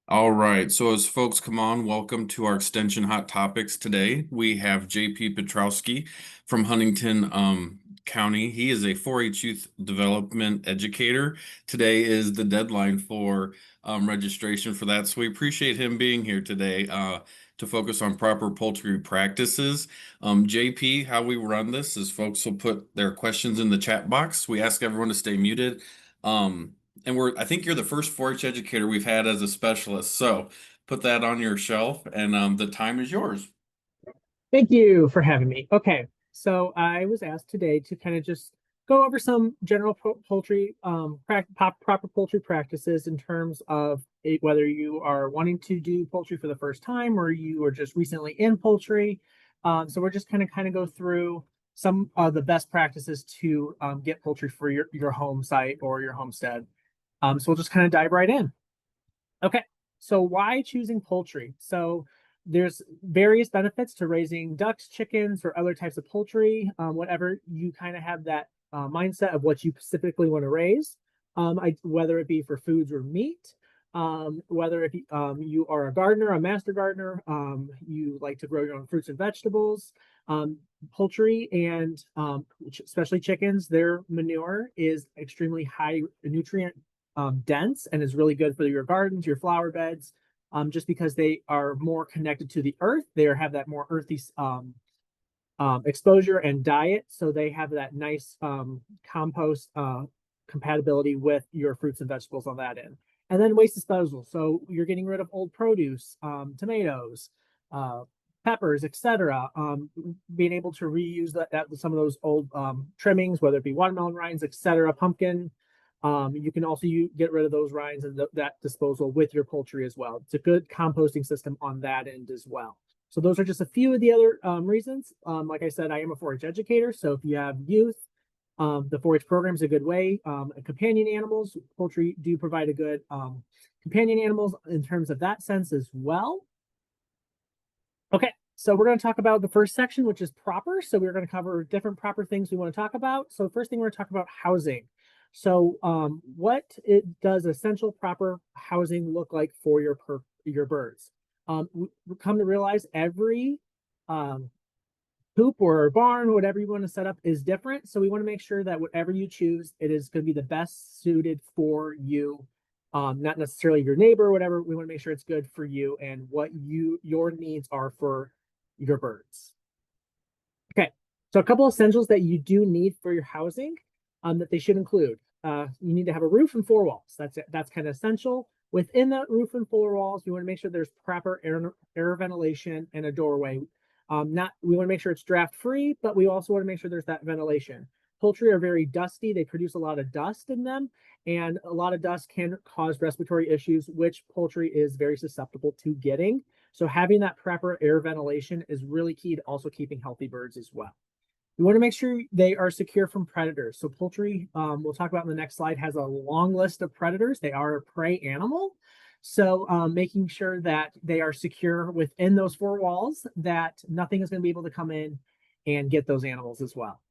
All right. So as folks come on, welcome to our Extension Hot Topics today. We have JP Pietrowski from Huntington County. He is a 4-H youth development educator. Today is the deadline for registration for that. So we appreciate him being here today to focus on proper poultry practices. JP, how we run this is folks will put their questions in the chat box. We ask everyone to stay muted. Um, I think you're the first 4-H educator we've had as a specialist. So put that on your shelf and the time is yours. Thank you for having me. Okay, so I was asked today to kind of just go over some general poultry, proper poultry practices in terms of whether you are wanting to do poultry for the first time or you are just recently in poultry. So we're just kind of go through some of the best practices to get poultry for your home site or your homestead. So we'll just kind of dive right in. Okay, so why choosing poultry? So there's various benefits to raising ducks, chickens, or other types of poultry, whatever you kind of have that mindset of what you specifically want to raise, whether it be for foods or meat, whether if you are a gardener, a master gardener, you like to grow your own fruits and vegetables, poultry and especially chickens, their manure is extremely high nutrient dense and is really good for your gardens, your flower beds, just because they are more connected to the earth. They have that more earthy exposure and diet. So they have that nice compost compatibility with your fruits and vegetables on that end. And then waste disposal. So you're getting rid of old produce, tomatoes, peppers, etc. Being able to reuse some of those old trimmings, whether it be watermelon rinds, etc., pumpkin. You can also get rid of those rinds and that disposal with your poultry as well. It's a good composting system on that end as well. So those are just a few of the other reasons. Like I said, I am a 4-H educator. So if you have youth, the 4-H program is a good way. Companion animals, poultry do provide a good companion animals in terms of that sense as well. Okay, so we're going to talk about the first section, which is proper. So we're going to cover different proper things we want to talk about. So first thing we're going to talk about housing. So what does essential proper housing look like for your birds? We come to realize every coop or barn, whatever you want to set up is different. So we want to make sure that whatever you choose, it is going to be the best suited for you, not necessarily your neighbor or whatever. We want to make sure it's good for you and what your needs are for your birds. Okay, so a couple essentials that you do need for your housing that they should include. You need to have a roof and 4 walls. That's kind of essential. Within that roof and 4 walls, you want to make sure there's proper air ventilation and a doorway. We want to make sure it's draft free, but we also want to make sure there's that ventilation. Poultry are very dusty. They produce a lot of dust in them, and a lot of dust can cause respiratory issues, which poultry is very susceptible to getting. So having that proper air ventilation is really key to also keeping healthy birds as well. You want to make sure they are secure from predators. So poultry, we'll talk about in the next slide, has a long list of predators. They are a prey animal. So making sure that they are secure within those 4 walls, that nothing is going to be able to come in and get those animals as well.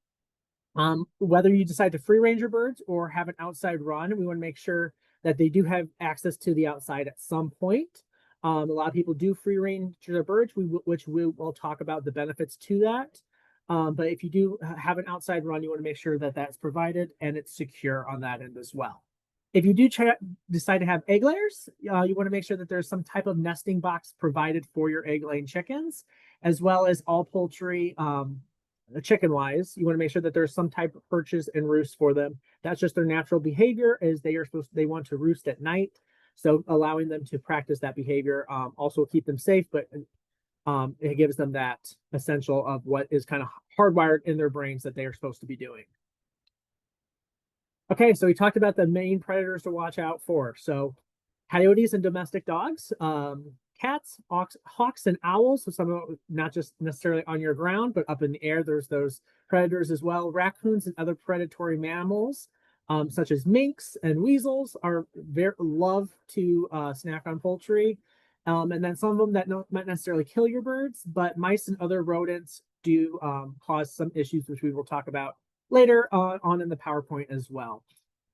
Whether you decide to free range your birds or have an outside run, we want to make sure that they do have access to the outside at some point. A lot of people do free range their birds, which we will talk about the benefits to that. But if you do have an outside run, you want to make sure that that's provided and it's secure on that end as well. If you do decide to have egg layers, you want to make sure that there's some type of nesting box provided for your egg laying chickens, as well as all poultry chicken wise. You want to make sure that there's some type of perches and roost for them. That's just their natural behavior, is they want to roost at night. So allowing them to practice that behavior also keep them safe, but it gives them that essential of what is kind of hardwired in their brains that they are supposed to be doing. Okay, so we talked about the main predators to watch out for. So coyotes and domestic dogs, cats, hawks, and owls. So some of them, not just necessarily on your ground, but up in the air, there's those predators as well. Raccoons and other predatory mammals, such as minks and weasels, love to snack on poultry. And then some of them that don't not necessarily kill your birds, but mice and other rodents do cause some issues, which we will talk about later on in the PowerPoint as well.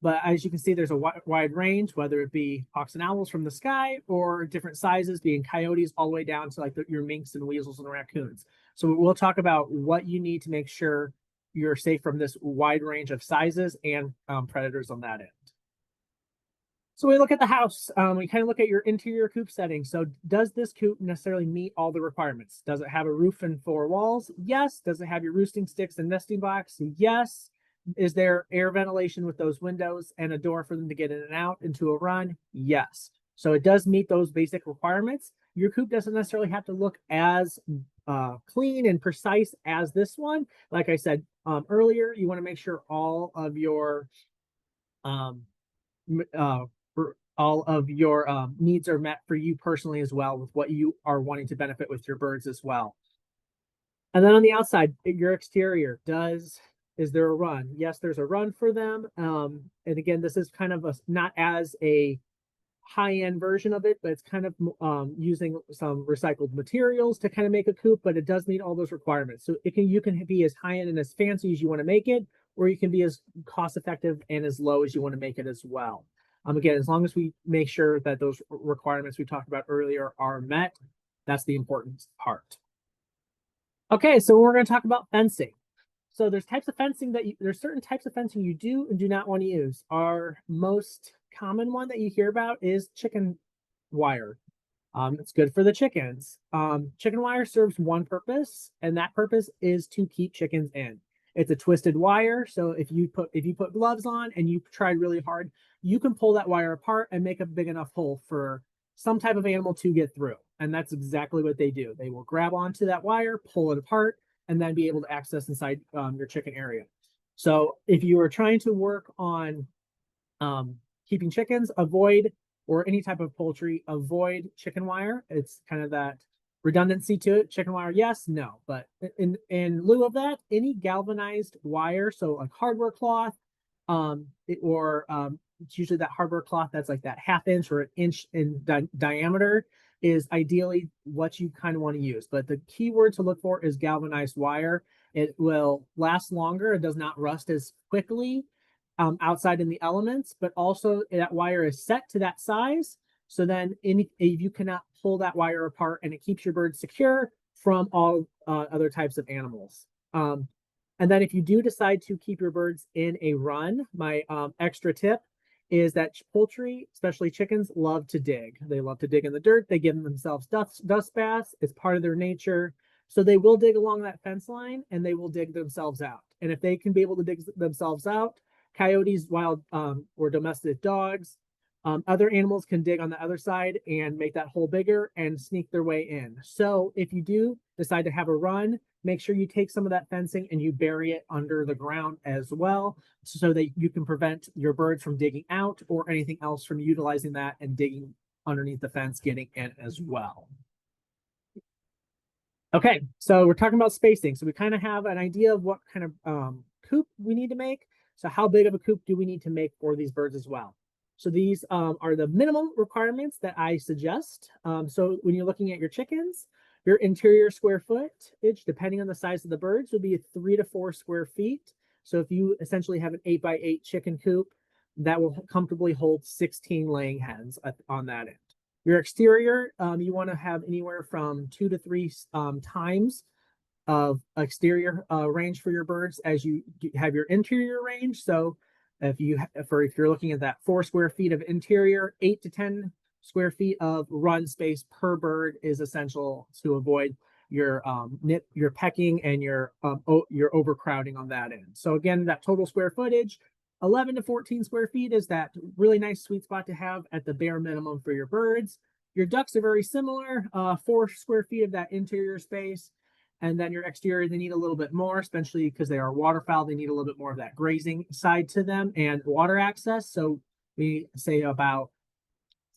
But as you can see, there's a wide range, whether it be hawks and owls from the sky or different sizes, being coyotes all the way down to like your minks and weasels and raccoons. So we'll talk about what you need to make sure you're safe from this wide range of sizes and predators on that end. So we look at the house. We kind of look at your interior coop setting. So does this coop necessarily meet all the requirements? Does it have a roof and 4 walls? Yes. Does it have your roosting sticks and nesting box? Yes. Is there air ventilation with those windows and a door for them to get in and out into a run? Yes. So it does meet those basic requirements. Your coop doesn't necessarily have to look as clean and precise as this one. Like I said earlier, you want to make sure all of your needs are met for you personally as well with what you are wanting to benefit with your birds as well. And then on the outside, your exterior is there a run? Yes, there's a run for them. And again, this is kind of not as a high-end version of it, but it's kind of using some recycled materials to kind of make a coop, but it does meet all those requirements. So you can be as high-end and as fancy as you want to make it, or you can be as cost-effective and as low as you want to make it as well. Again, as long as we make sure that those requirements we talked about earlier are met, that's the important part. Okay, so we're going to talk about fencing. So there's certain types of fencing you do and do not want to use. Our most common one that you hear about is chicken wire. It's good for the chickens. Chicken wire serves one purpose, and that purpose is to keep chickens in. It's a twisted wire, so if you put gloves on and you tried really hard, you can pull that wire apart and make a big enough hole for some type of animal to get through. And that's exactly what they do. They will grab onto that wire, pull it apart, and then be able to access inside your chicken area. So if you are trying to work on keeping chickens, or any type of poultry, avoid chicken wire. It's kind of that redundancy to it. Chicken wire, yes, no. But in lieu of that, any galvanized wire, so like hardware cloth, it's usually that hardware cloth that's like that 1/2 inch or an inch in diameter is ideally what you kind of want to use. But the key word to look for is galvanized wire. It will last longer. It does not rust as quickly outside in the elements, but also that wire is set to that size. So then you cannot pull that wire apart, and it keeps your bird secure from all other types of animals. And then if you do decide to keep your birds in a run, my extra tip is that poultry, especially chickens, love to dig. They love to dig in the dirt. They give themselves dust baths. It's part of their nature. So they will dig along that fence line, and they will dig themselves out. And if they can be able to dig themselves out, coyotes, wild or domestic dogs, other animals can dig on the other side and make that hole bigger and sneak their way in. So if you do decide to have a run, make sure you take some of that fencing and you bury it under the ground as well, so that you can prevent your birds from digging out or anything else from utilizing that and digging underneath the fence, getting in as well. Okay, so we're talking about spacing. So we kind of have an idea of what kind of coop we need to make. So how big of a coop do we need to make for these birds as well? So these are the minimum requirements that I suggest. So when you're looking at your chickens, your interior square footage, depending on the size of the birds, would be 3 to 4 square feet. So if you essentially have an 8x8 chicken coop, that will comfortably hold 16 laying hens on that end. Your exterior, you want to have anywhere from 2 to 3 times of exterior range for your birds as you have your interior range. So if you're looking at that 4 square feet of interior, 8 to 10 square feet of run space per bird is essential to avoid your pecking and your overcrowding on that end. So again, that total square footage, 11 to 14 square feet is that really nice sweet spot to have at the bare minimum for your birds. Your ducks are very similar, 4 square feet of that interior space. And then your exterior, they need a little bit more, especially because they are waterfowl. They need a little bit more of that grazing side to them and water access. So we say about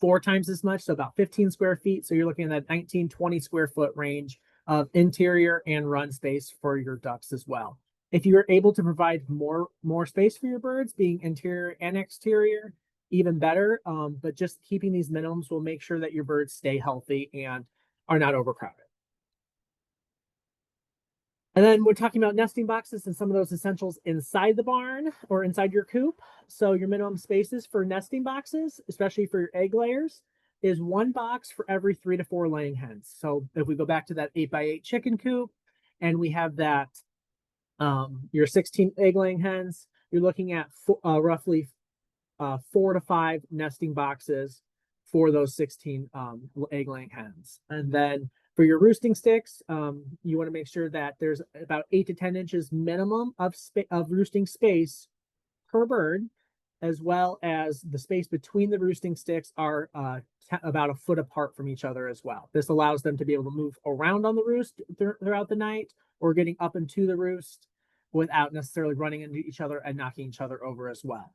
4 times as much, so about 15 square feet. So you're looking at that 19, 20 square foot range of interior and run space for your ducks as well. If you're able to provide more space for your birds, being interior and exterior, even better. But just keeping these minimums will make sure that your birds stay healthy and are not overcrowded. And then we're talking about nesting boxes and some of those essentials inside the barn or inside your coop. So your minimum spaces for nesting boxes, especially for your egg layers, is one box for every 3 to 4 laying hens. So if we go back to that 8x8 chicken coop and we have that your 16 egg laying hens, you're looking at roughly 4 to 5 nesting boxes for those 16 egg laying hens. And then for your roosting sticks, you want to make sure that there's about 8 to 10 inches minimum of roosting space per bird, as well as the space between the roosting sticks are about a foot apart from each other as well. This allows them to be able to move around on the roost throughout the night or getting up into the roost without necessarily running into each other and knocking each other over as well.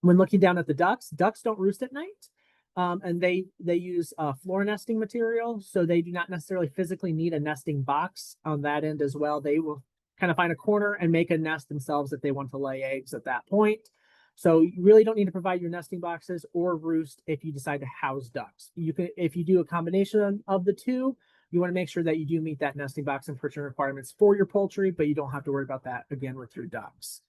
When looking down at the ducks don't roost at night. And they use floor nesting material, so they do not necessarily physically need a nesting box on that end as well. They will kind of find a corner and make a nest themselves if they want to lay eggs at that point. So you really don't need to provide your nesting boxes or roost if you decide to house ducks. You can, if you do a combination of the two, you want to make sure that you do meet that nesting box and perching requirements for your poultry, but you don't have to worry about that again with your ducks.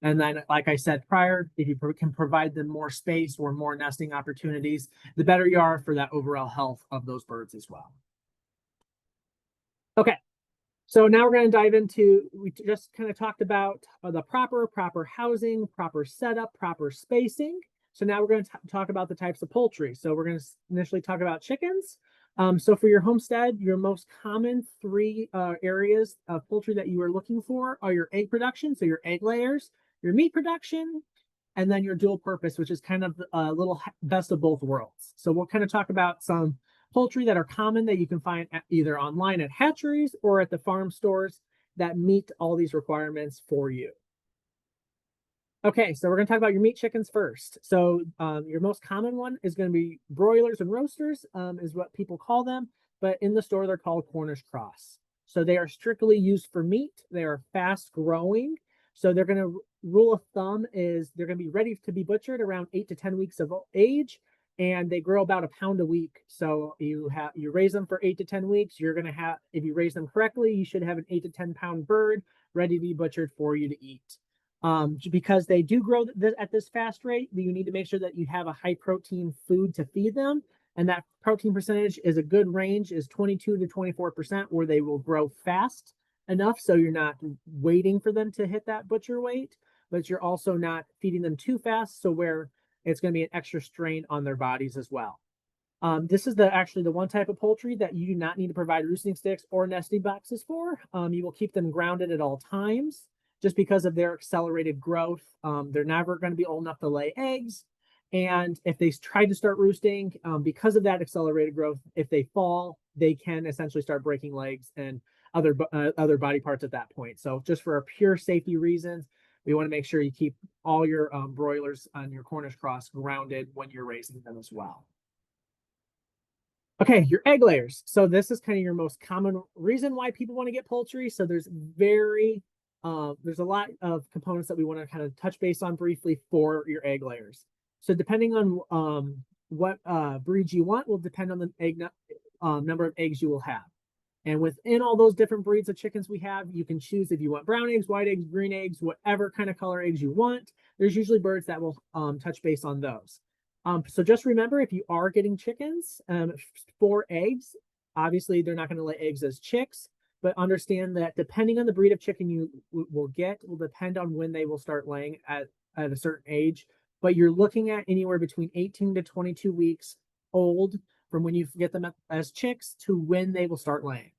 And then, like I said prior, if you can provide them more space or more nesting opportunities, the better you are for that overall health of those birds as well. Okay, so now we're going to dive into, we just kind of talked about the proper housing, proper setup, proper spacing. So now we're going to talk about the types of poultry. So we're going to initially talk about chickens. So for your homestead, your most common 3 areas of poultry that you are looking for are your egg production, so your egg layers, your meat production, and then your dual purpose, which is kind of a little best of both worlds. So we'll kind of talk about some poultry that are common that you can find either online at hatcheries or at the farm stores that meet all these requirements for you. Okay, so we're going to talk about your meat chickens first. So your most common one is going to be broilers and roasters, is what people call them. But in the store, they're called Cornish cross. So they are strictly used for meat. They are fast growing. So they're going to, rule of thumb is they're going to be ready to be butchered around 8 to 10 weeks of age. And they grow about a pound a week. So you raise them for 8 to 10 weeks. You're going to have, if you raise them correctly, you should have an 8 to 10 pound bird ready to be butchered for you to eat. Because they do grow at this fast rate, you need to make sure that you have a high protein food to feed them. And that protein percentage is a good range, is 22 to 24%, where they will grow fast enough so you're not waiting for them to hit that butcher weight, but you're also not feeding them too fast, so where it's going to be an extra strain on their bodies as well. This is actually the one type of poultry that you do not need to provide roosting sticks or nesting boxes for. You will keep them grounded at all times just because of their accelerated growth. They're never going to be old enough to lay eggs. And if they try to start roosting, because of that accelerated growth, if they fall, they can essentially start breaking legs and other body parts at that point. So just for a pure safety reasons, we want to make sure you keep all your broilers on your Cornish cross grounded when you're raising them as well. Okay, your egg layers. So this is kind of your most common reason why people want to get poultry. So there's a lot of components that we want to kind of touch base on briefly for your egg layers. So depending on what breeds you want will depend on the egg number of eggs you will have. And within all those different breeds of chickens we have, you can choose if you want brown eggs, white eggs, green eggs, whatever kind of color eggs you want. There's usually birds that will touch base on those. So just remember, if you are getting chickens for eggs, obviously they're not going to lay eggs as chicks, but understand that depending on the breed of chicken you will get will depend on when they will start laying at a certain age. But you're looking at anywhere between 18 to 22 weeks old from when you get them as chicks to when they will start laying.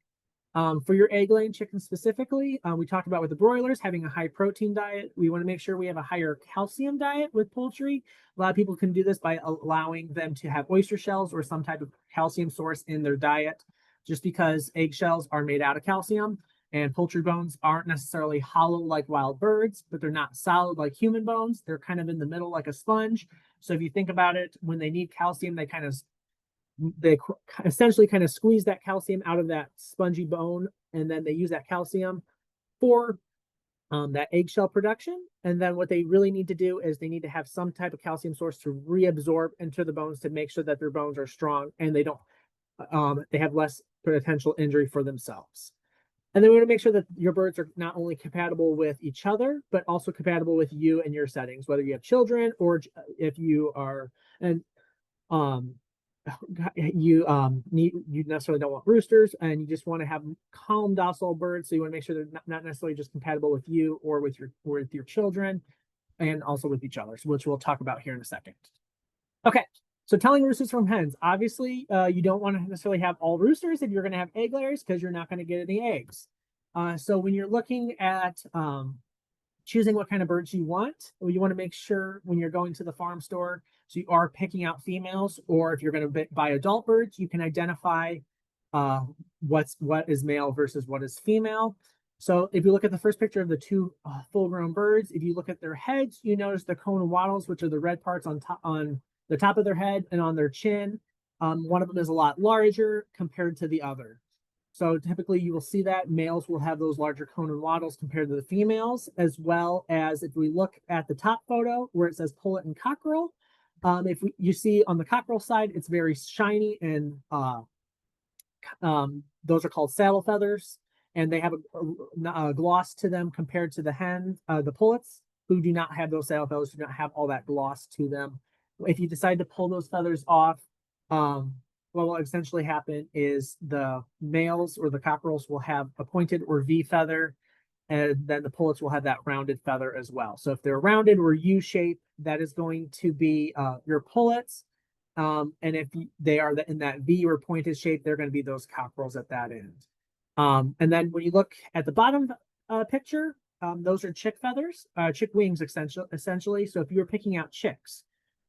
For your egg laying chickens specifically, we talked about with the broilers having a high protein diet. We want to make sure we have a higher calcium diet with poultry. A lot of people can do this by allowing them to have oyster shells or some type of calcium source in their diet, just because eggshells are made out of calcium and poultry bones aren't necessarily hollow like wild birds, but they're not solid like human bones. They're kind of in the middle like a sponge. So if you think about it, when they need calcium, they essentially kind of squeeze that calcium out of that spongy bone, and then they use that calcium for that eggshell production. And then what they really need to do is they need to have some type of calcium source to reabsorb into the bones to make sure that their bones are strong and they have less potential injury for themselves. And then we want to make sure that your birds are not only compatible with each other, but also compatible with you and your settings, whether you have children or if you are, and um, you necessarily don't want roosters and you just want to have calm, docile birds. So you want to make sure they're not necessarily just compatible with you or with your children and also with each other, which we'll talk about here in a second. Okay, so telling roosters from hens. Obviously, you don't want to necessarily have all roosters if you're going to have egg layers because you're not going to get any eggs. So when you're looking at choosing what kind of birds you want, you want to make sure when you're going to the farm store, so you are picking out females, or if you're going to buy adult birds, you can identify what is male versus what is female. So if you look at the first picture of the two full-grown birds, if you look at their heads, you notice the cone and wattles, which are the red parts on the top of their head and on their chin. One of them is a lot larger compared to the other. So typically you will see that males will have those larger cone and wattles compared to the females, as well as if we look at the top photo where it says pullet and cockerel, you see on the cockerel side, it's very shiny and those are called saddle feathers, and they have a gloss to them compared to the pullets, who do not have those saddle feathers, do not have all that gloss to them. If you decide to pull those feathers off, what will essentially happen is the males or the cockerels will have a pointed or V feather, and then the pullets will have that rounded feather as well. So if they're rounded or U shape, that is going to be your pullets. And if they are in that V or pointed shape, they're going to be those cockerels at that end. And then when you look at the bottom picture, those are chick feathers, chick wings essentially. So if you were picking out chicks,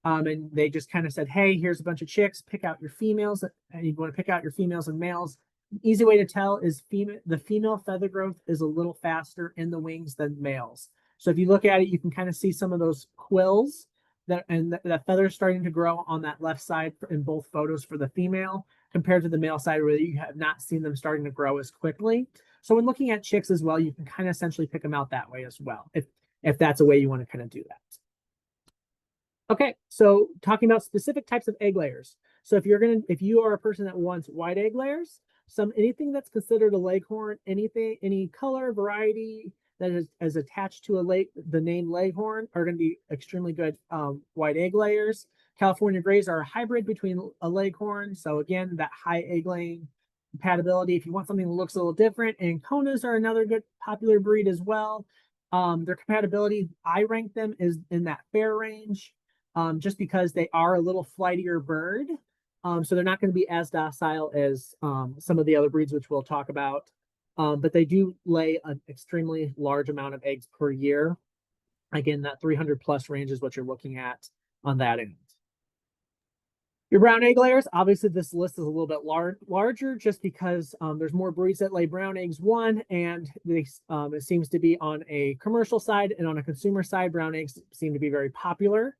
and they just kind of said, hey, here's a bunch of chicks, pick out your females, and you want to pick out your females and males. Easy way to tell is the female feather growth is a little faster in the wings than males. So if you look at it, you can kind of see some of those quills that feather starting to grow on that left side in both photos for the female compared to the male side where you have not seen them starting to grow as quickly. So when looking at chicks as well, you can kind of essentially pick them out that way as well, if that's a way you want to kind of do that. Okay, so talking about specific types of egg layers. So if you are a person that wants white egg layers, anything that's considered a leghorn, any color variety that is attached to the name leghorn are going to be extremely good white egg layers. California Greys are a hybrid between a leghorn, so again, that high egg laying compatibility. If you want something that looks a little different, and Konas are another good popular breed as well. Their compatibility, I rank them is in that fair range. Just because they are a little flightier bird. So they're not going to be as docile as some of the other breeds, which we'll talk about. But they do lay an extremely large amount of eggs per year. Again, that 300 plus range is what you're looking at on that end. Your brown egg layers, obviously this list is a little bit larger just because there's more breeds that lay brown eggs, and it seems to be on a commercial side and on a consumer side, brown eggs seem to be very popular.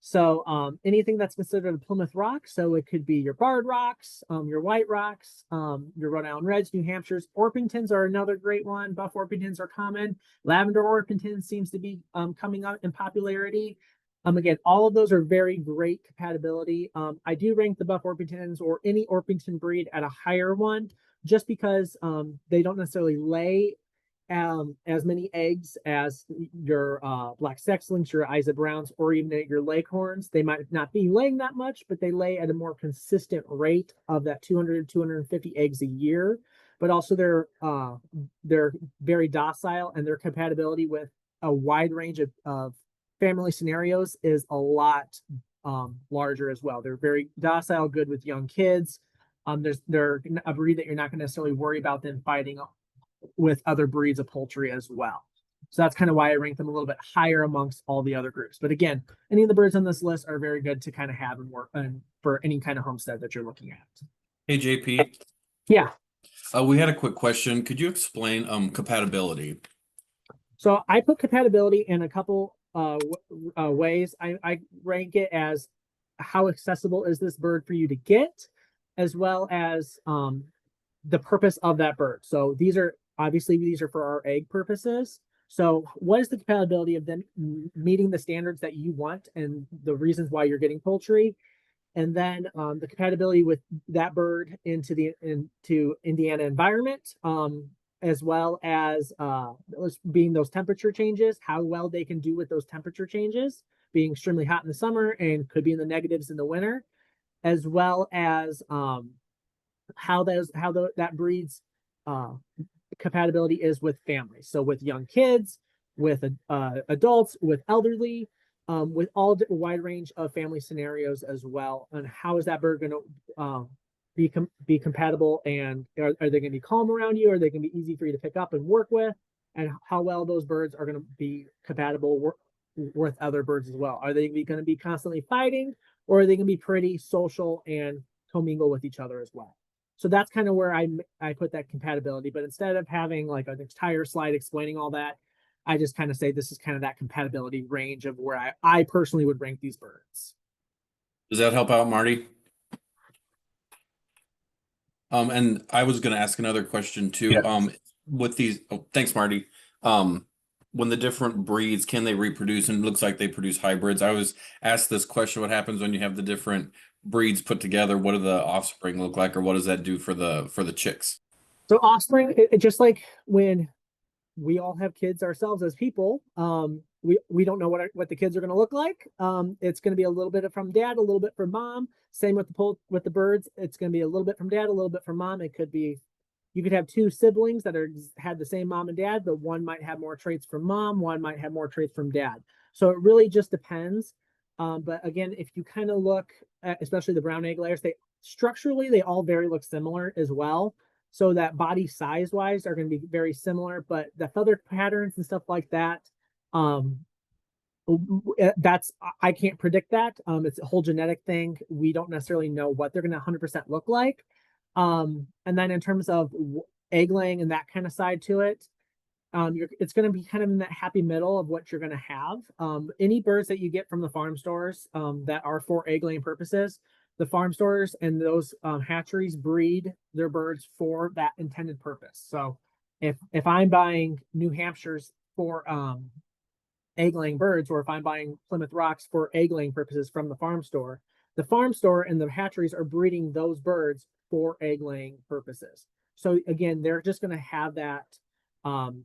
So anything that's considered a Plymouth Rock, so it could be your Barred Rocks, your White Rocks, your Rhode Island Reds, New Hampshires. Orpingtons are another great one. Buff Orpingtons are common. Lavender Orpington seems to be coming up in popularity. Again, all of those are very great compatibility. I do rank the Buff Orpingtons or any Orpington breed at a higher one just because they don't necessarily lay as many eggs as your black sex-links, your Isa Browns, or even your Leghorns. They might not be laying that much, but they lay at a more consistent rate of that 200 to 250 eggs a year. But also they're very docile, and their compatibility with a wide range of family scenarios is a lot larger as well. They're very docile, good with young kids. They're a breed that you're not going to necessarily worry about them fighting with other breeds of poultry as well. So that's kind of why I rank them a little bit higher amongst all the other groups. But again, any of the birds on this list are very good to kind of have and work for any kind of homestead that you're looking at. Hey, JP. Yeah. We had a quick question. Could you explain compatibility? So I put compatibility in a couple ways. I rank it as how accessible is this bird for you to get, as well as the purpose of that bird. So these are for our egg purposes. So what is the compatibility of them meeting the standards that you want and the reasons why you're getting poultry? And then the compatibility with that bird into Indiana environment, as well as being those temperature changes, how well they can do with those temperature changes, being extremely hot in the summer and could be in the negatives in the winter, as well as that breeds uh, compatibility is with families. So with young kids, with adults, with elderly, with all wide range of family scenarios as well. And how is that bird going to be compatible? And are they going to be calm around you? Are they going to be easy for you to pick up and work with? And how well those birds are going to be compatible with other birds as well? Are they going to be constantly fighting, or are they going to be pretty social and commingle with each other as well? So that's kind of where I put that compatibility. But instead of having like an entire slide explaining all that, I just kind of say this is kind of that compatibility range of where I personally would rank these birds. Does that help out, Marty? And I was going to ask another question too. Yes. With these, oh, thanks, Marty. Um, when the different breeds, can they reproduce? And it looks like they produce hybrids. I was asked this question: what happens when you have the different breeds put together? What do the offspring look like, or what does that do for the chicks? So offspring, just like when we all have kids ourselves as people, we don't know what the kids are going to look like. It's going to be a little bit from dad, a little bit from mom. Same with the birds. It's going to be a little bit from dad, a little bit from mom. It could be you could have two siblings that had the same mom and dad, but one might have more traits from mom, one might have more traits from dad. So it really just depends. But again, if you kind of look at, especially the brown egg layers, they structurally they all look similar as well. So that body size wise are going to be very similar, but the feather patterns and stuff like that, um, that's I can't predict that. It's a whole genetic thing. We don't necessarily know what they're going to 100% look like. And then in terms of egg laying and that kind of side to it, it's going to be kind of in that happy middle of what you're going to have. Any birds that you get from the farm stores that are for egg laying purposes, the farm stores and those hatcheries breed their birds for that intended purpose. So if I'm buying New Hampshires for egg laying birds, or if I'm buying Plymouth Rocks for egg laying purposes from the farm store and the hatcheries are breeding those birds for egg laying purposes. So again, they're just going to have that um,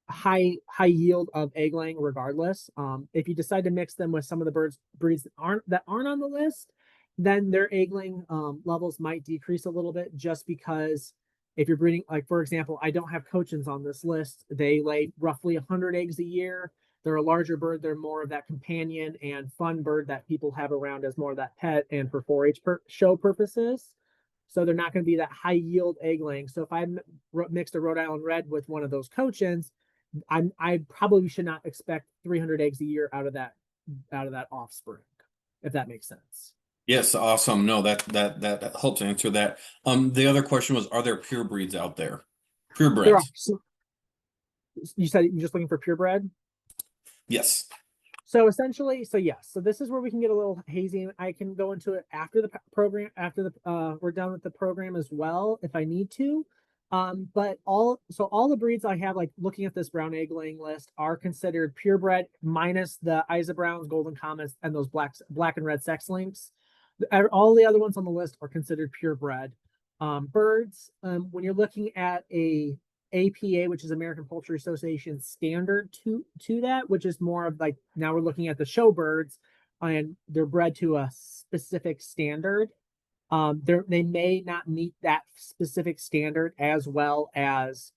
high yield of egg laying regardless. If you decide to mix them with some of the breeds that aren't on the list, then their egg laying levels might decrease a little bit, just because if you're breeding, like for example, I don't have Cochins on this list. They lay roughly 100 eggs a year. They're a larger bird. They're more of that companion and fun bird that people have around as more of that pet and for 4-H show purposes. So they're not going to be that high yield egg laying. So if I mixed a Rhode Island Red with one of those Cochins, I probably should not expect 300 eggs a year out of that offspring, if that makes sense. Yes, awesome. No, that helps answer that. The other question was, are there pure breeds out there? There are. Purebreds. So you said you're just looking for purebred. Yes. So essentially, so yes, so this is where we can get a little hazy. I can go into it after the program, after we're done with the program as well, if I need to. But all the breeds I have, like looking at this brown egg laying list, are considered purebred, minus the Isa Browns, Golden Comets, and those black and red sex links. All the other ones on the list are considered purebred birds. When you're looking at a APA, which is American Poultry Association standard to that, which is more of like, now we're looking at the show birds and they're bred to a specific standard. They may not meet that specific standard as well as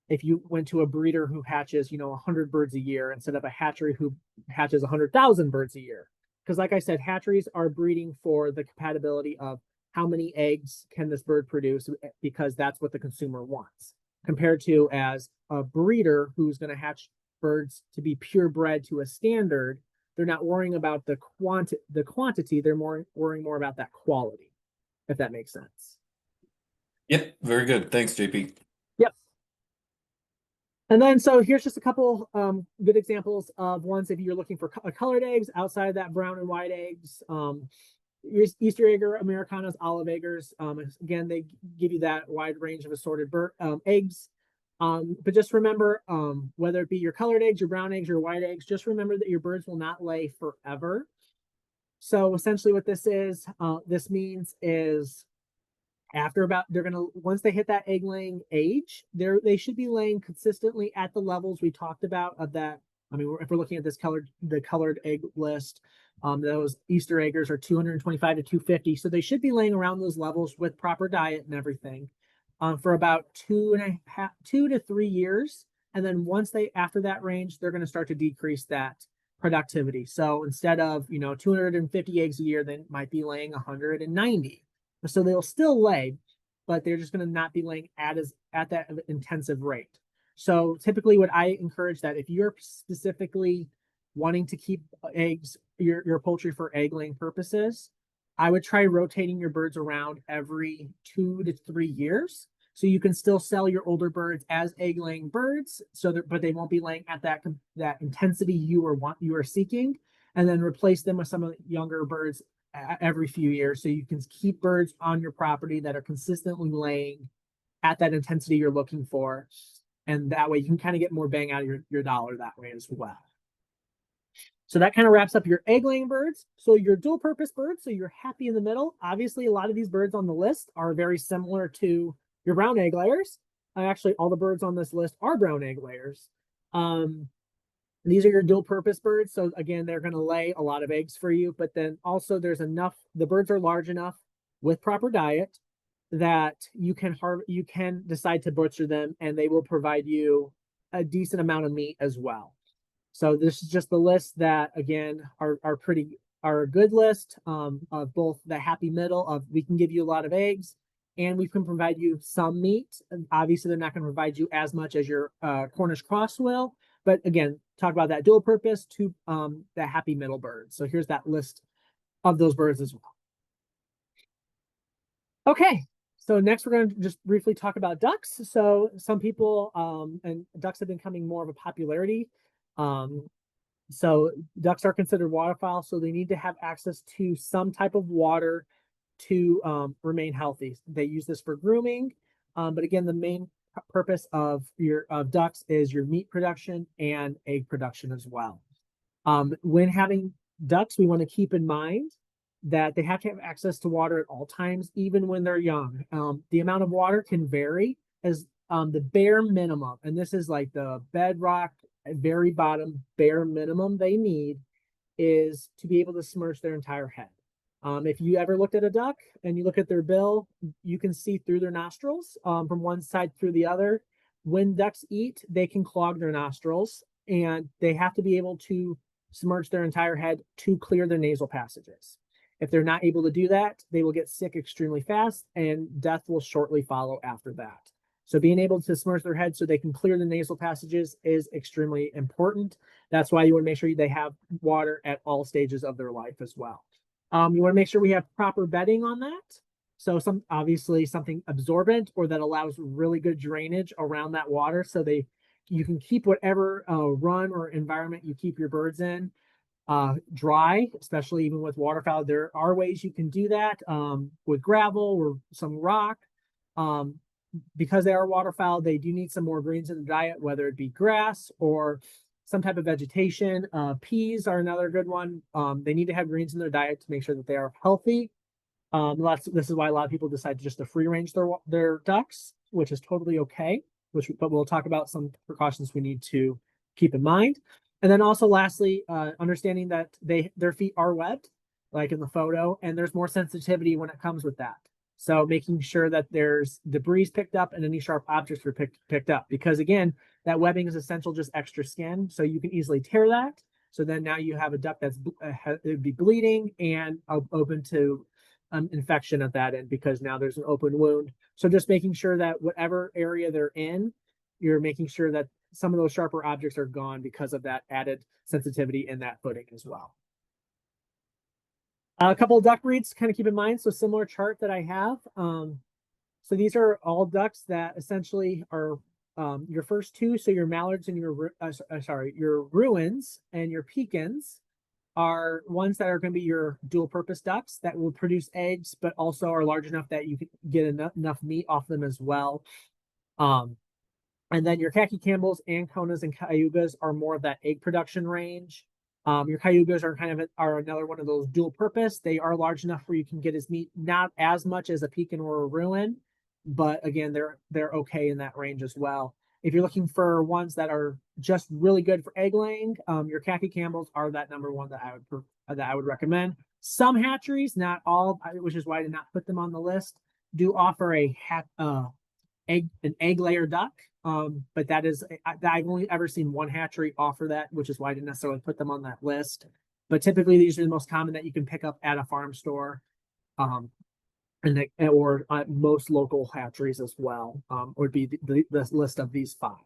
if you went to a breeder who hatches, 100 birds a year instead of a hatchery who hatches 100,000 birds a year. Because like I said, hatcheries are breeding for the compatibility of how many eggs can this bird produce, because that's what the consumer wants, compared to as a breeder who's going to hatch birds to be purebred to a standard. They're not worrying about the quantity. They're worrying more about that quality, if that makes sense. Yep. Very good. Thanks, JP. Yep. And then, so here's just a couple good examples of ones if you're looking for colored eggs outside of that brown and white eggs. Easter egger, Americanas, olive eggers. Again, they give you that wide range of assorted eggs. But just remember, whether it be your colored eggs, your brown eggs, your white eggs, just remember that your birds will not lay forever. So essentially what this means is After about, once they hit that egg laying age, they should be laying consistently at the levels we talked about of that. I mean, if we're looking at the colored egg list, those Easter eggers are 225 to 250. So they should be laying around those levels with proper diet and everything, for about 2 to 3 years. And then after that range, they're going to start to decrease that productivity. So instead of, 250 eggs a year, they might be laying 190. So they'll still lay, but they're just going to not be laying at that intensive rate. So typically what I encourage, that if you're specifically wanting to keep your poultry for egg laying purposes, I would try rotating your birds around every 2 to 3 years. So you can still sell your older birds as egg laying birds, but they won't be laying at that intensity you are seeking, and then replace them with some of the younger birds every few years, so you can keep birds on your property that are consistently laying at that intensity you're looking for. And that way you can kind of get more bang out of your dollar that way as well. So that kind of wraps up your egg laying birds. So your dual purpose birds, so you're happy in the middle. Obviously, a lot of these birds on the list are very similar to your brown egg layers. Actually, all the birds on this list are brown egg layers. These are your dual purpose birds. So again, they're going to lay a lot of eggs for you, but then also the birds are large enough with proper diet that you can decide to butcher them, and they will provide you a decent amount of meat as well. So this is just the list that, again, are a good list, of both the happy middle of we can give you a lot of eggs and we can provide you some meat. And obviously, they're not going to provide you as much as your Cornish cross will, but again, talk about that dual purpose to the happy middle bird. So here's that list of those birds as well. Okay, so next we're going to just briefly talk about ducks. So some people, and ducks have been becoming more of a popularity. So ducks are considered waterfowl, so they need to have access to some type of water to remain healthy. They use this for grooming, but again, the main purpose of ducks is your meat production and egg production as well. When having ducks, we want to keep in mind that they have to have access to water at all times, even when they're young. The amount of water can vary as the bare minimum, and this is like the bedrock, very bottom bare minimum they need is to be able to submerge their entire head. If you ever looked at a duck and you look at their bill, you can see through their nostrils from one side through the other. When ducks eat, they can clog their nostrils, and they have to be able to submerge their entire head to clear their nasal passages. If they're not able to do that, they will get sick extremely fast, and death will shortly follow after that. So being able to submerge their head so they can clear the nasal passages is extremely important. That's why you want to make sure they have water at all stages of their life as well. You want to make sure we have proper bedding on that. So obviously something absorbent or that allows really good drainage around that water, so you can keep whatever run or environment you keep your birds in dry, especially even with waterfowl. There are ways you can do that with gravel or some rock. Because they are waterfowl, they do need some more greens in the diet, whether it be grass or some type of vegetation. Peas are another good one. They need to have greens in their diet to make sure that they are healthy. This is why a lot of people decide just to free range their ducks, which is totally okay. But we'll talk about some precautions we need to keep in mind. And then also, lastly, understanding that their feet are webbed, like in the photo, and there's more sensitivity when it comes with that. So making sure that there's debris picked up and any sharp objects are picked up, because again, that webbing is essential, just extra skin, so you can easily tear that. So then now you have a duck that's it would be bleeding and open to infection at that end, because now there's an open wound. So just making sure that whatever area they're in, you're making sure that some of those sharper objects are gone because of that added sensitivity in that footing as well. A couple of duck breeds kind of keep in mind. So similar chart that I have. So these are all ducks that essentially are your first two. So your mallards and your Ruins and your Pekins are ones that are going to be your dual purpose ducks that will produce eggs, but also are large enough that you can get enough meat off them as well. And then your khaki Campbells, Anconas, and Cayugas are more of that egg production range. Your cayugas are are another one of those dual purpose. They are large enough where you can get as meat, not as much as a pekin or a ruin, but again, they're okay in that range as well. If you're looking for ones that are just really good for egg laying, your khaki Campbells are that number one that I would recommend. Some hatcheries, not all, which is why I did not put them on the list, do offer an egg layer duck. But I've only ever seen one hatchery offer that, which is why I didn't necessarily put them on that list. But typically, these are the most common that you can pick up at a farm store, um, or most local hatcheries as well. Would be the list of these five.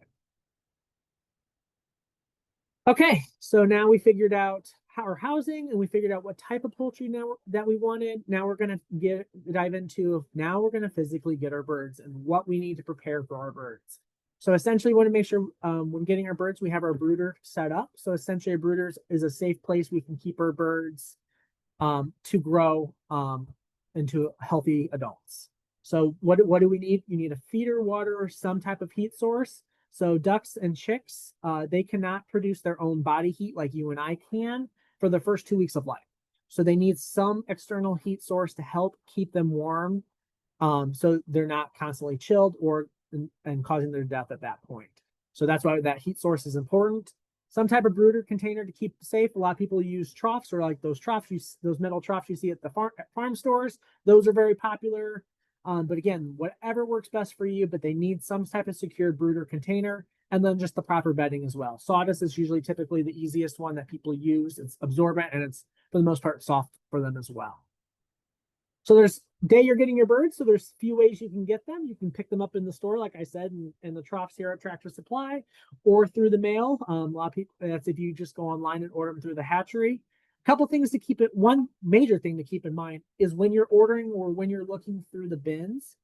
Okay, so now we figured out our housing and we figured out what type of poultry now that we wanted. Now we're going to dive into now we're going to physically get our birds and what we need to prepare for our birds. So essentially, we want to make sure when getting our birds, we have our brooder set up. So essentially, a brooder is a safe place we can keep our birds to grow into healthy adults. So what do we need? You need a feeder, water, or some type of heat source. So ducks and chicks, they cannot produce their own body heat like you and I can for the first 2 weeks of life. So they need some external heat source to help keep them warm, so they're not constantly chilled and causing their death at that point. So that's why that heat source is important. Some type of brooder container to keep safe. A lot of people use troughs, or like those troughs, those metal troughs you see at the farm stores. Those are very popular. But again, whatever works best for you, but they need some type of secured brooder container, and then just the proper bedding as well. Sawdust is usually typically the easiest one that people use. It's absorbent and it's for the most part soft for them as well. So there's day you're getting your birds. So there's a few ways you can get them. You can pick them up in the store, like I said, in the troughs here at Tractor Supply, or through the mail. A lot of people, that's if you just go online and order them through the hatchery. Couple things to keep it. One major thing to keep in mind is when you're ordering or when you're looking through the bins.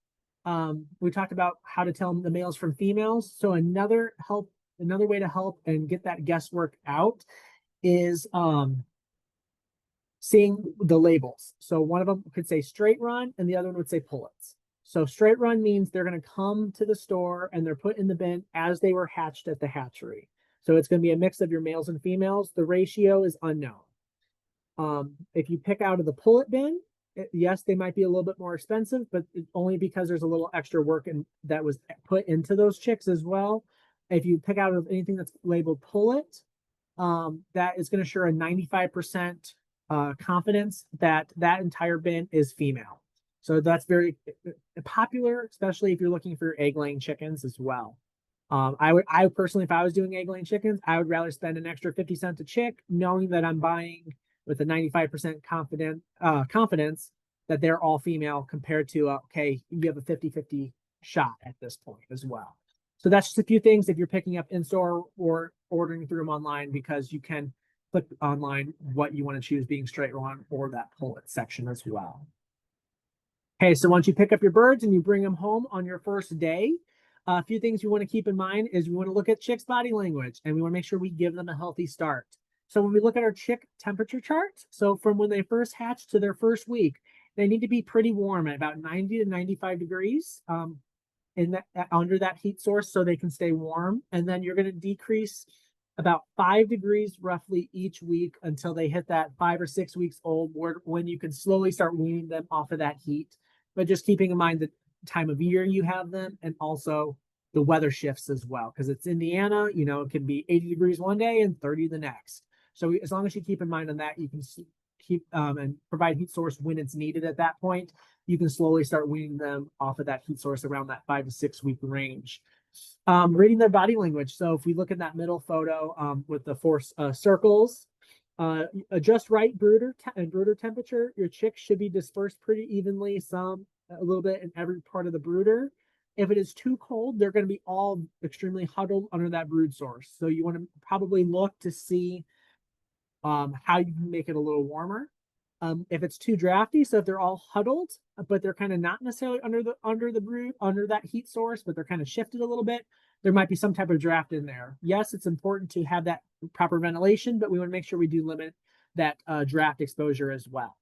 We talked about how to tell the males from females. So another way to help and get that guesswork out is seeing the labels. So one of them could say straight run and the other one would say pullets. So straight run means they're going to come to the store and they're put in the bin as they were hatched at the hatchery. So it's going to be a mix of your males and females. The ratio is unknown. If you pick out of the pullet bin, yes, they might be a little bit more expensive, but only because there's a little extra work that was put into those chicks as well. If you pick out of anything that's labeled pullet, that is going to assure a 95% confidence that that entire bin is female. So that's very popular, especially if you're looking for egg laying chickens as well. I personally, if I was doing egg laying chickens, I would rather spend an extra 50 cents a chick, knowing that I'm buying with a 95% confidence that they're all female, compared to, okay, you have a 50-50 shot at this point as well. So that's just a few things if you're picking up in store or ordering through them online, because you can click online what you want to choose, being straight run or that pullet section as well. Okay, so once you pick up your birds and you bring them home on your first day, a few things you want to keep in mind is we want to look at chicks' body language, and we want to make sure we give them a healthy start. So when we look at our chick temperature charts, so from when they first hatch to their first week, they need to be pretty warm at about 90 to 95 degrees under that heat source, so they can stay warm. And then you're going to decrease about 5 degrees roughly each week until they hit that 5 or 6 weeks old, when you can slowly start weaning them off of that heat. But just keeping in mind the time of year you have them, and also the weather shifts as well, because it's Indiana, it can be 80 degrees one day and 30 the next. So as long as you keep in mind on that, you can keep and provide heat source when it's needed. At that point, you can slowly start weaning them off of that heat source around that 5 to 6 week range. Reading their body language. So if we look at that middle photo with the four circles, adjust right brooder temperature. Your chicks should be dispersed pretty evenly, a little bit in every part of the brooder. If it is too cold, they're going to be all extremely huddled under that brood source. So you want to probably look to see how you can make it a little warmer. If it's too drafty, so if they're all huddled, but they're kind of not necessarily under that heat source, but they're kind of shifted a little bit, there might be some type of draft in there. Yes, it's important to have that proper ventilation, but we want to make sure we do limit that draft exposure as well.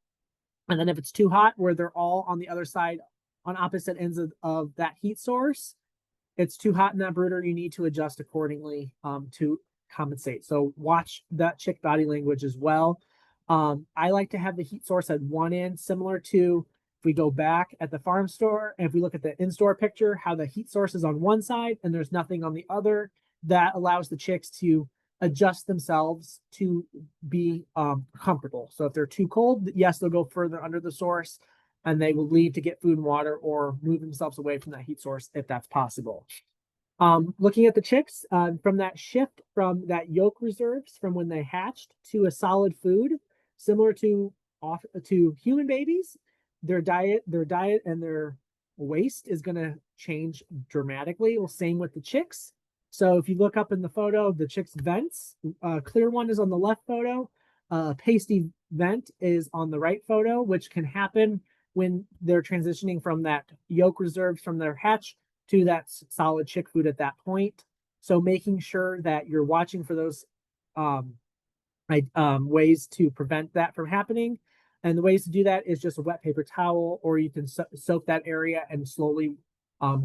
And then if it's too hot, where they're all on the other side, on opposite ends of that heat source, it's too hot in that brooder, you need to adjust accordingly to compensate. So watch that chick body language as well. I like to have the heat source at one end, similar to if we go back at the farm store and if we look at the in-store picture, how the heat source is on one side and there's nothing on the other. That allows the chicks to adjust themselves to be comfortable. So if they're too cold, yes, they'll go further under the source and they will leave to get food and water or move themselves away from that heat source if that's possible. Looking at the chicks, from that shift from that yolk reserves from when they hatched to a solid food, similar to human babies, their diet and their waste is going to change dramatically. Well, same with the chicks. So if you look up in the photo, the chicks' vents, clear one is on the left photo, pasty vent is on the right photo, which can happen when they're transitioning from that yolk reserves from their hatch to that solid chick food at that point. So making sure that you're watching for those ways to prevent that from happening. And the ways to do that is just a wet paper towel, or you can soak that area and slowly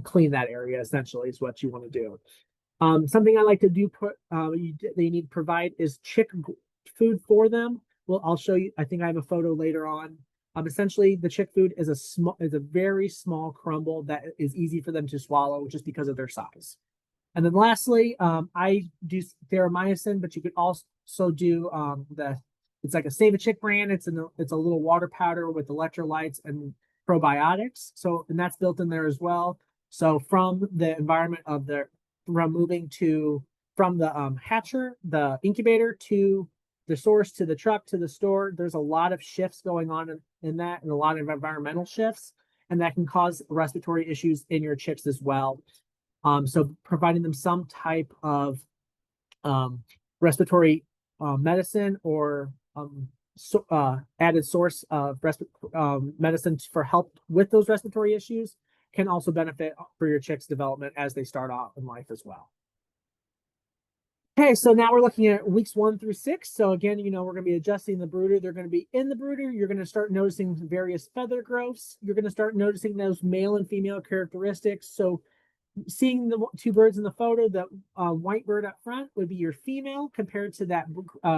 clean that area, essentially, is what you want to do. Something I like to do they need to provide is chick food for them. Well, I'll show you. I think I have a photo later on. Essentially, the chick food is a very small crumble that is easy for them to swallow just because of their size. And then lastly, I do theromycin, but you could also do it's like a Save a Chick brand. It's a little water powder with electrolytes and probiotics. So, and that's built in there as well. So from the environment of from the hatcher, the incubator, to the source, to the truck, to the store, there's a lot of shifts going on in that, and a lot of environmental shifts, and that can cause respiratory issues in your chicks as well. So providing them some type of respiratory medicine or added source of medicine for help with those respiratory issues can also benefit for your chicks' development as they start off in life as well. Okay, so now we're looking at weeks 1 through 6. So again, we're going to be adjusting the brooder. They're going to be in the brooder. You're going to start noticing various feather growths. You're going to start noticing those male and female characteristics. So seeing the two birds in the photo, the white bird up front would be your female compared to that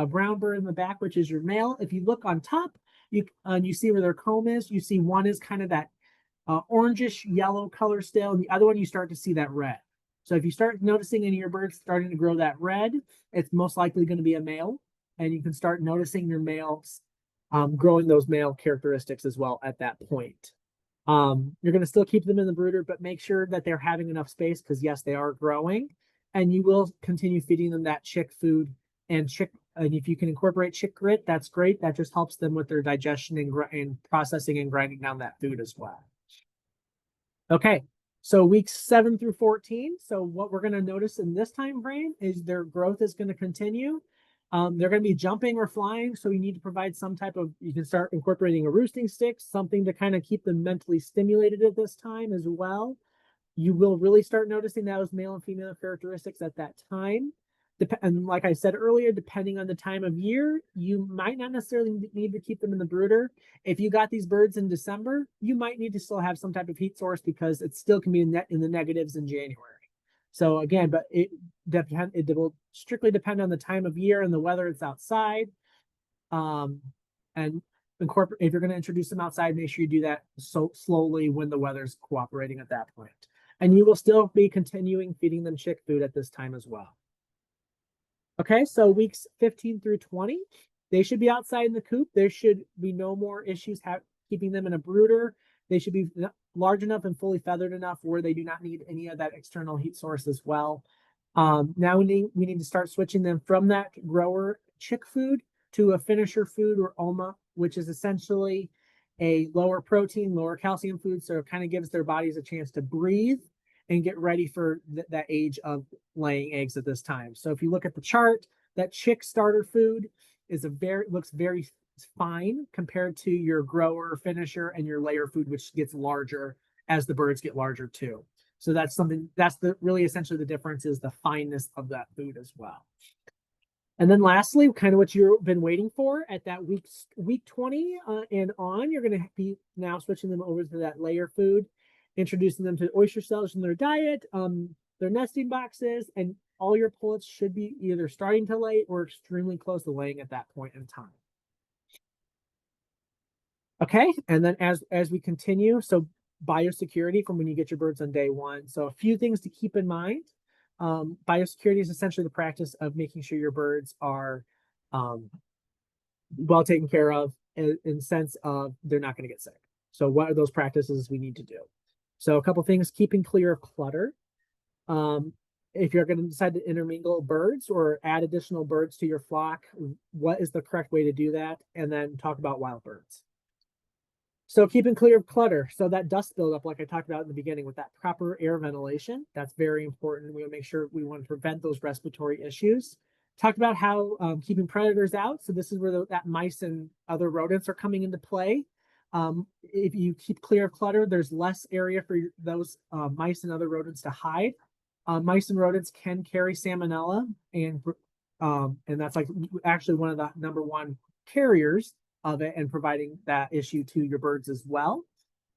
brown bird in the back, which is your male. If you look on top, you see where their comb is. You see one is kind of that orangish yellow color still, and the other one you start to see that red. So if you start noticing any of your birds starting to grow that red, it's most likely going to be a male, and you can start noticing your males growing those male characteristics as well at that point. You're going to still keep them in the brooder, but make sure that they're having enough space because yes, they are growing, and you will continue feeding them that chick food and if you can incorporate chick grit, that's great. That just helps them with their digestion and processing and grinding down that food as well. Okay, so weeks 7 through 14. So what we're going to notice in this time frame is their growth is going to continue. They're going to be jumping or flying, so you need to provide some type of, you can start incorporating a roosting stick, something to kind of keep them mentally stimulated at this time as well. You will really start noticing those male and female characteristics at that time. And like I said earlier, depending on the time of year, you might not necessarily need to keep them in the brooder. If you got these birds in December, you might need to still have some type of heat source because it still can be in the negatives in January. So again, but it will strictly depend on the time of year and the weather it's outside. And incorporate, if you're going to introduce them outside, make sure you do that so slowly when the weather's cooperating at that point. And you will still be continuing feeding them chick food at this time as well. Okay, so weeks 15 through 20, they should be outside in the coop. There should be no more issues keeping them in a brooder. They should be large enough and fully feathered enough where they do not need any of that external heat source as well. Now we need to start switching them from that grower chick food to a finisher food, or OMA, which is essentially a lower protein, lower calcium food. So it kind of gives their bodies a chance to breathe and get ready for that age of laying eggs at this time. So if you look at the chart, that chick starter food is looks very fine compared to your grower finisher and your layer food, which gets larger as the birds get larger too. So that's really essentially the difference is the fineness of that food as well. And then lastly, kind of what you've been waiting for at that week 20 and on, you're going to be now switching them over to that layer food, introducing them to oyster shells in their diet, their nesting boxes, and all your pullets should be either starting to lay or extremely close to laying at that point in time. Okay, and then as we continue, so biosecurity from when you get your birds on day one. So a few things to keep in mind. Biosecurity is essentially the practice of making sure your birds are well taken care of in sense of they're not going to get sick. So what are those practices we need to do? So a couple things: keeping clear of clutter. If you're going to decide to intermingle birds or add additional birds to your flock, what is the correct way to do that? And then talk about wild birds. So keeping clear of clutter. So that dust buildup, like I talked about in the beginning, with that proper air ventilation, that's very important. We want to make sure we want to prevent those respiratory issues. Talked about how keeping predators out. So this is where that mice and other rodents are coming into play. If you keep clear of clutter, there's less area for those mice and other rodents to hide. Mice and rodents can carry salmonella, and that's like actually one of the number one carriers of it, and providing that issue to your birds as well,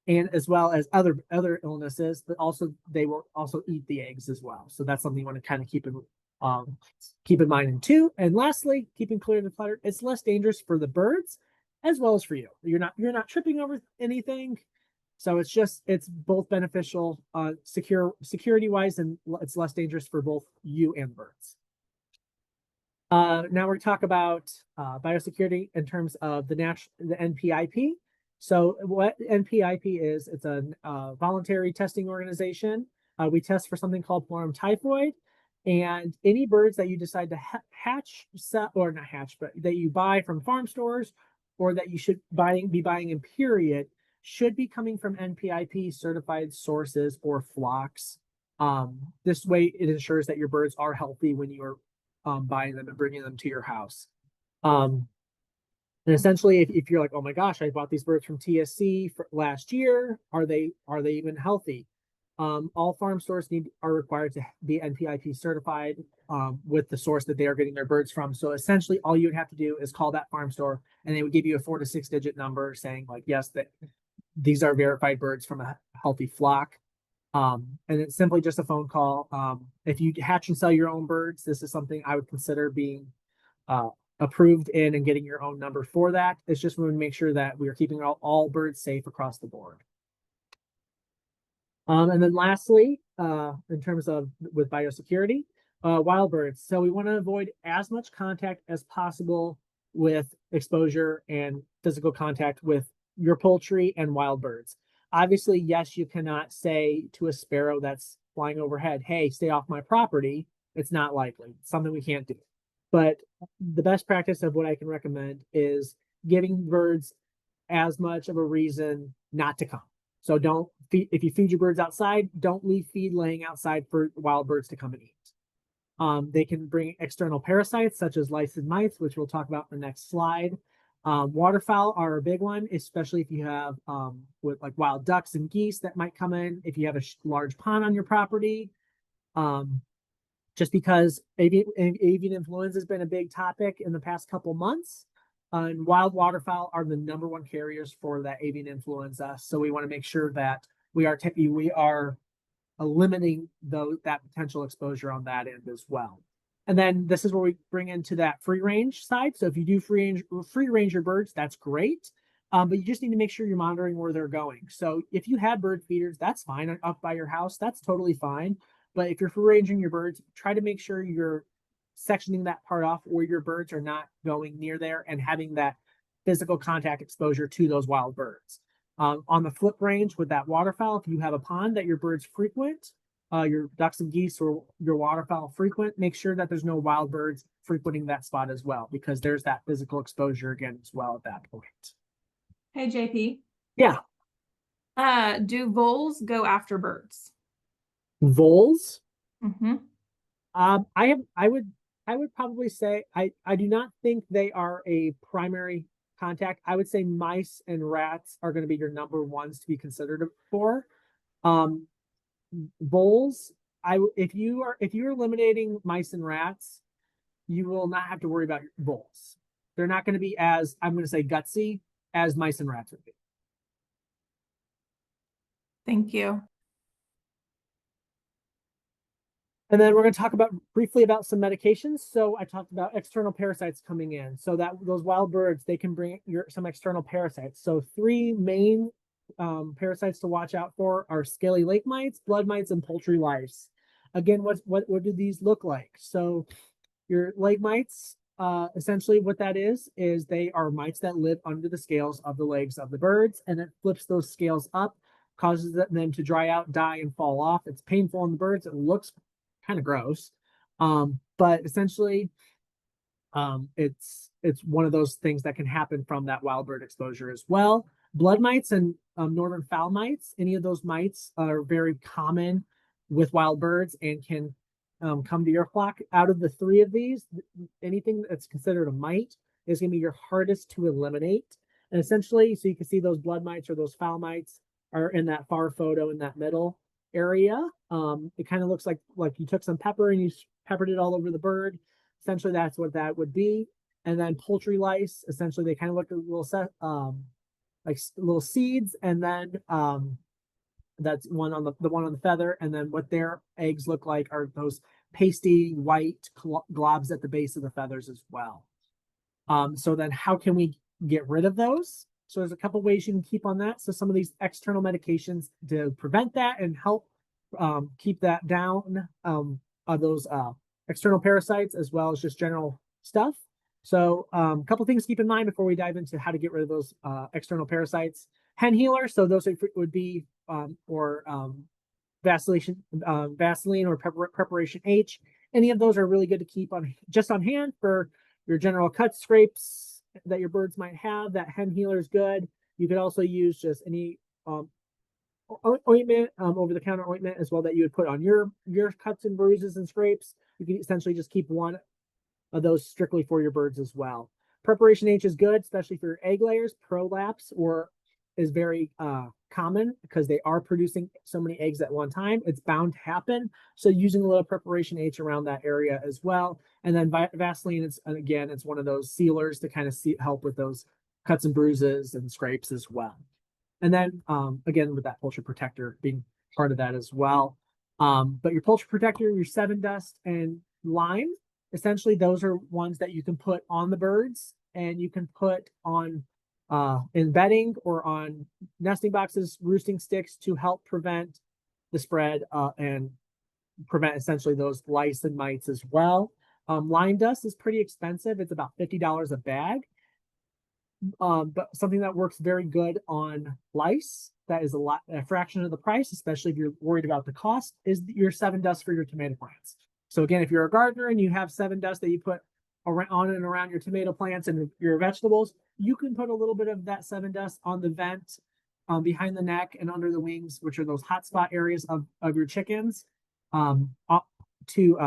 and as well as other illnesses. But also they will also eat the eggs as well. So that's something you want to kind of keep in mind too. And lastly, keeping clear of the clutter. It's less dangerous for the birds as well as for you. You're not tripping over anything. So it's both beneficial security wise, and it's less dangerous for both you and birds. Now we're going to talk about biosecurity in terms of the NPIP. So what NPIP is, it's a voluntary testing organization. We test for something called Florum typhoid, and any birds that you decide to hatch, or not hatch, but that you buy from farm stores, or that you should be buying in period, should be coming from NPIP certified sources or flocks. This way it ensures that your birds are healthy when you are buying them and bringing them to your house. And essentially, if you're like, oh my gosh, I bought these birds from TSC for last year, are they even healthy? All farm stores are required to be NPIP certified with the source that they are getting their birds from. So essentially, all you would have to do is call that farm store, and they would give you a 4 to 6 digit number saying like, yes, that these are verified birds from a healthy flock. And it's simply just a phone call. If you hatch and sell your own birds, this is something I would consider being approved in and getting your own number for that. It's just we want to make sure that we are keeping all birds safe across the board. And then lastly, in terms of with biosecurity, wild birds. So we want to avoid as much contact as possible with exposure and physical contact with your poultry and wild birds. Obviously, yes, you cannot say to a sparrow that's flying overhead, hey, stay off my property. It's not likely. It's something we can't do. But the best practice of what I can recommend is giving birds as much of a reason not to come. So don't feed, if you feed your birds outside, don't leave feed laying outside for wild birds to come and eat. They can bring external parasites such as lice and mites, which we'll talk about in the next slide. Waterfowl are a big one, especially if you have with like wild ducks and geese that might come in if you have a large pond on your property. Just because avian influenza has been a big topic in the past couple months, and wild waterfowl are the number one carriers for that avian influenza. So we want to make sure that we are eliminating that potential exposure on that end as well. And then this is where we bring into that free range side. So if you do free range your birds, that's great. But you just need to make sure you're monitoring where they're going. So if you have bird feeders, that's fine up by your house. That's totally fine. But if you're free ranging your birds, try to make sure you're sectioning that part off where your birds are not going near there and having that physical contact exposure to those wild birds. On the flip range with that waterfowl, if you have a pond that your birds frequent, your ducks and geese or your waterfowl frequent, make sure that there's no wild birds frequenting that spot as well, because there's that physical exposure again as well at that point. Hey, JP. Yeah. Do voles go after birds? Voles? Mm-hmm. I would probably say I do not think they are a primary contact. I would say mice and rats are going to be your number ones to be considered for. Voles, if you're eliminating mice and rats, you will not have to worry about voles. They're not going to be as, I'm going to say, gutsy as mice and rats would be. Thank you. And then we're going to talk briefly about some medications. So I talked about external parasites coming in. So that those wild birds, they can bring some external parasites. So three main parasites to watch out for are scaly lake mites, blood mites, and poultry lice. Again, what do these look like? So your lake mites, essentially what that is they are mites that live under the scales of the legs of the birds, and it flips those scales up, causes them to dry out, die, and fall off. It's painful on the birds. It looks kind of gross. But essentially, it's one of those things that can happen from that wild bird exposure as well. Blood mites and northern fowl mites, any of those mites are very common with wild birds and can come to your flock. Out of the three of these, anything that's considered a mite is going to be your hardest to eliminate. And essentially, so you can see those blood mites or those fowl mites are in that far photo in that middle area. It kind of looks like you took some pepper and you peppered it all over the bird. Essentially, that's what that would be. And then poultry lice, essentially, they kind of look like little seeds, and then that's one on the one on the feather. And then what their eggs look like are those pasty white globs at the base of the feathers as well. So then how can we get rid of those? So there's a couple ways you can keep on that. So some of these external medications to prevent that and help keep that down, those external parasites, as well as just general stuff. So a couple things to keep in mind before we dive into how to get rid of those external parasites. Hen healers, so those would be Vaseline or preparation H. Any of those are really good to keep on hand for your general cuts, scrapes that your birds might have. That hen healer is good. You could also use just any ointment, over-the-counter ointment as well, that you would put on your cuts and bruises and scrapes. You can essentially just keep one of those strictly for your birds as well. Preparation H is good, especially for your egg layers. Prolapse is very common because they are producing so many eggs at one time. It's bound to happen. So using a little preparation H around that area as well. And then Vaseline, it's one of those sealers to kind of help with those cuts and bruises and scrapes as well. And then again, with that poultry protector being part of that as well. But your poultry protector, your 7 Dust and lime, essentially those are ones that you can put on the birds, and you can put on in bedding or on nesting boxes, roosting sticks, to help prevent the spread and prevent essentially those lice and mites as well. Lime dust is pretty expensive. It's about $50 a bag. But something that works very good on lice, that is a fraction of the price, especially if you're worried about the cost, is your 7 Dust for your tomato plants. So again, if you're a gardener and you have 7 Dust that you put on and around your tomato plants and your vegetables, you can put a little bit of that 7 Dust on the vent, behind the neck and under the wings, which are those hot spot areas of your chickens, to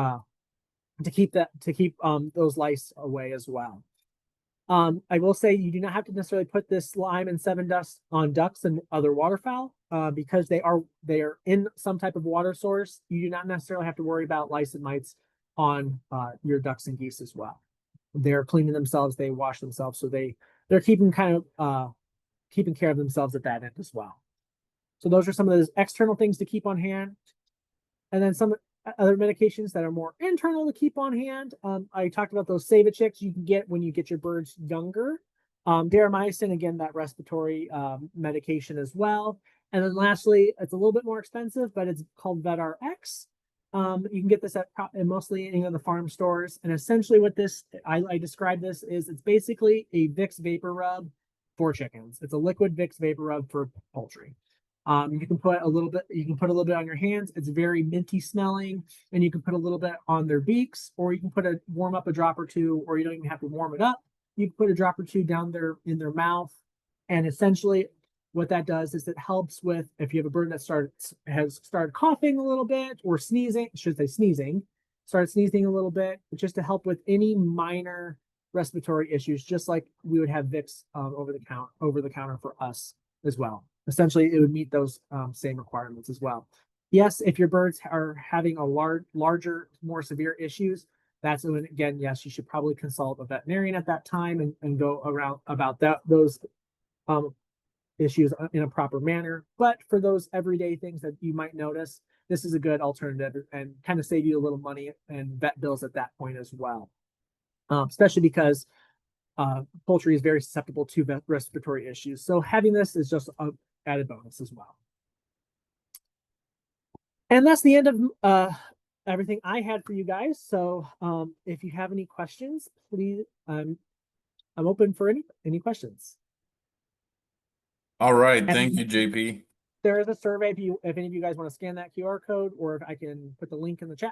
keep those lice away as well. I will say you do not have to necessarily put this lime and 7 Dust on ducks and other waterfowl, because they are in some type of water source. You do not necessarily have to worry about lice and mites on your ducks and geese as well. They're cleaning themselves, they wash themselves, so they're keeping care of themselves at that end as well. So those are some of those external things to keep on hand. And then some other medications that are more internal to keep on hand. I talked about those Save-A-Chicks you can get when you get your birds younger. Dermycin, again, that respiratory medication as well. And then lastly, it's a little bit more expensive, but it's called VetRx. You can get this at mostly any of the farm stores. And essentially what I describe this is, it's basically a Vicks Vapor Rub for chickens. It's a liquid Vicks Vapor Rub for poultry. You can put a little bit on your hands. It's very minty smelling, and you can put a little bit on their beaks, or you can warm up a drop or two, or you don't even have to warm it up. You can put a drop or two down in their mouth. And essentially what that does is it helps with, if you have a bird that has started coughing a little bit, or sneezing a little bit, just to help with any minor respiratory issues, just like we would have Vicks over the counter for us as well. Essentially, it would meet those same requirements as well. Yes, if your birds are having a larger, more severe issues, that's when, again, yes, you should probably consult a veterinarian at that time and go around about those issues in a proper manner. But for those everyday things that you might notice, this is a good alternative and kind of save you a little money and vet bills at that point as well. Especially because poultry is very susceptible to respiratory issues. So having this is just an added bonus as well. And that's the end of everything I had for you guys. So if you have any questions, please, I'm open for any questions. All right. Thank you, JP. There is a survey if any of you guys want to scan that QR code, or if I can put the link in the chat.